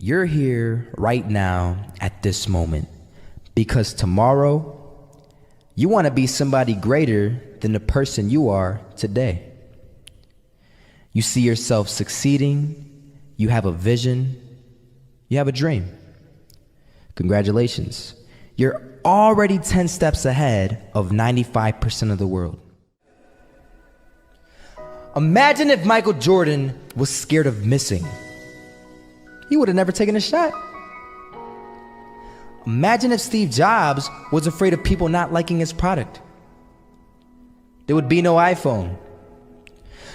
You're here right now at this moment because tomorrow you want to be somebody greater than the person you are today. You see yourself succeeding, you have a vision, you have a dream. Congratulations. You're already 10 steps ahead of 95% of the world. Imagine if Michael Jordan was scared of missing. He would have never taken a shot. Imagine if Steve Jobs was afraid of people not liking his product. There would be no iPhone.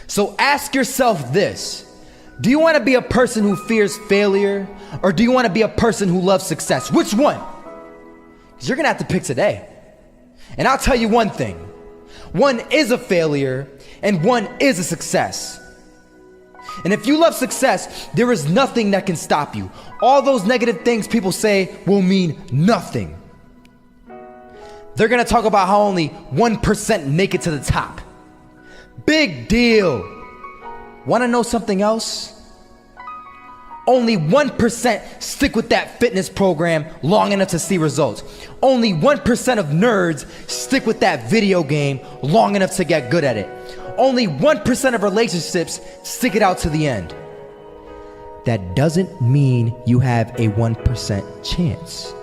So ask yourself this: do you want to be a person who fears failure, or do you want to be a person who loves success? Which one? Because you're gonna have to pick today. And I'll tell you one thing: one is a failure and one is a success. And if you love success, there is nothing that can stop you. All those negative things people say will mean nothing. They're gonna talk about how only 1% make it to the top. Big deal. Wanna know something else? Only 1% stick with that fitness program long enough to see results. Only 1% of nerds stick with that video game long enough to get good at it. Only 1% of relationships stick it out to the end. That doesn't mean you have a 1% chance.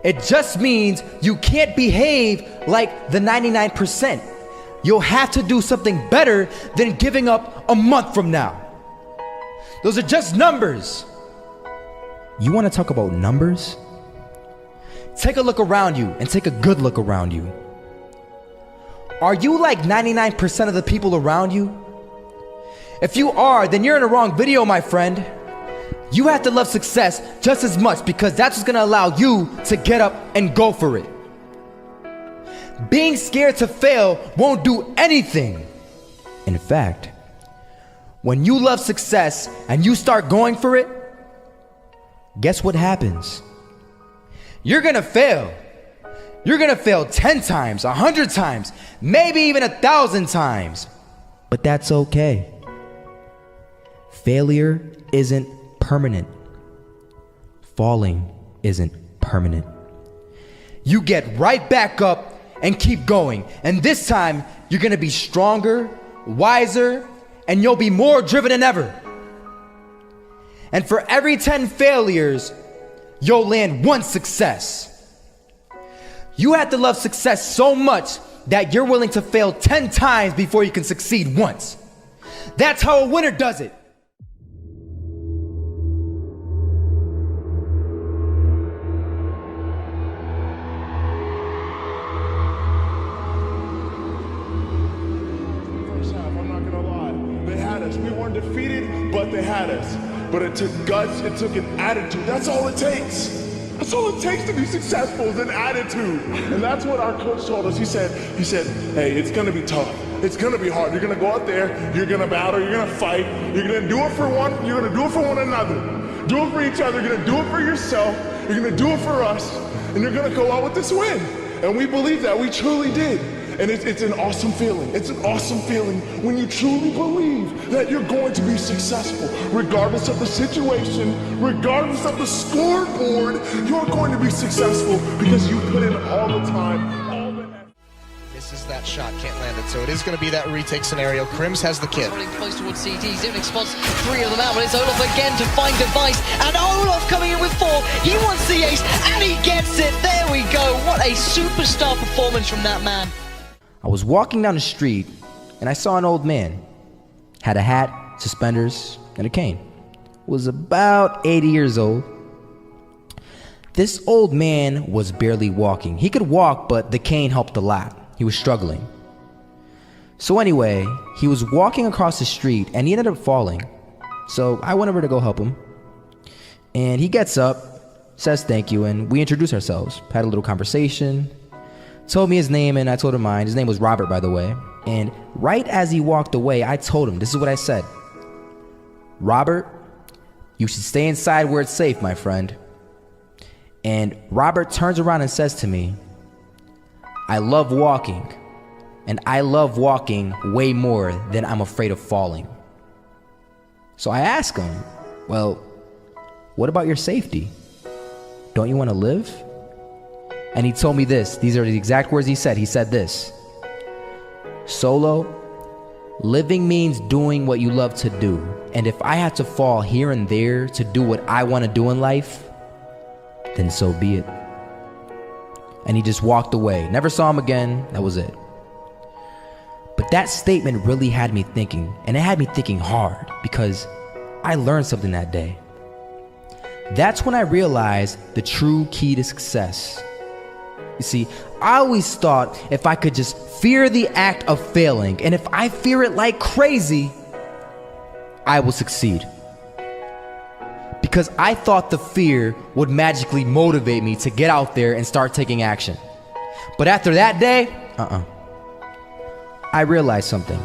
It just means you can't behave like the 99%. You'll have to do something better than giving up a month from now. Those are just numbers. You want to talk about numbers? Take a look around you and take a good look around you. Are you like 99% of the people around you? If you are, then you're in the wrong video, my friend. You have to love success just as much, because that's what's gonna allow you to get up and go for it. Being scared to fail won't do anything. In fact, when you love success and you start going for it, guess what happens? You're gonna fail. You're gonna fail 10 times, 100 times, maybe even 1,000 times. But that's okay. Failure isn't permanent. Falling isn't permanent. You get right back up and keep going. And this time, you're gonna be stronger, wiser, and you'll be more driven than ever. And for every 10 failures, you'll land one success. You have to love success so much that you're willing to fail 10 times before you can succeed once. That's how a winner does it. First half, I'm not gonna lie. They had us. We weren't defeated, but they had us. But it took guts, it took an attitude. That's all it takes. That's all it takes to be successful, is an attitude. And that's what our coach told us. He said, hey, it's gonna be tough. It's gonna be hard. You're gonna go out there, you're gonna battle, you're gonna fight, you're gonna do it for one, you're gonna do it for one another. Do it for each other, you're gonna do it for yourself, you're gonna do it for us, and you're gonna go out with this win. And we believe that, we truly did. And it's an awesome feeling. It's an awesome feeling when you truly believe that you're going to be successful. Regardless of the situation, regardless of the scoreboard, you're going to be successful because you put in all the time, all the effort. Misses that shot, can't land it. So it is going to be that retake scenario. Krims has the kid. Running close towards CT, Zivnik spots 3 of them out, but it's Olof again to find Device, and Olof coming in with 4. He wants the ace, and he gets it. There we go. What a superstar performance from that man. I was walking down the street and I saw an old man. Had a hat, suspenders, and a cane. Was about 80 years old. This old man was barely walking. He could walk, but the cane helped a lot. He was struggling. So anyway, he was walking across the street and he ended up falling. So I went over to go help him. And he gets up, says thank you, and we introduced ourselves. Had a little conversation. Told me his name and I told him mine. His name was Robert, by the way. And right as he walked away, I told him, this is what I said: Robert, you should stay inside where it's safe, my friend. And Robert turns around and says to me, I love walking, and I love walking way more than I'm afraid of falling. So I ask him, well, what about your safety? Don't you want to live? And he told me this. These are the exact words he said. He said this: Solo, living means doing what you love to do. And if I have to fall here and there to do what I want to do in life, then so be it. And he just walked away. Never saw him again. That was it. But that statement really had me thinking, and it had me thinking hard, because I learned something that day. That's when I realized the true key to success. You see, I always thought if I could just fear the act of failing, and if I fear it like crazy, I will succeed. Because I thought the fear would magically motivate me to get out there and start taking action. But after that day, I realized something.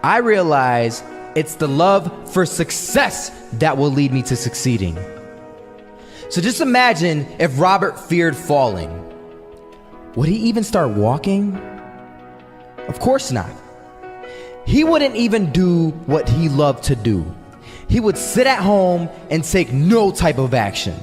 I realized it's the love for success that will lead me to succeeding. So just imagine if Robert feared falling. Would he even start walking? Of course not. He wouldn't even do what he loved to do. He would sit at home and take no type of action.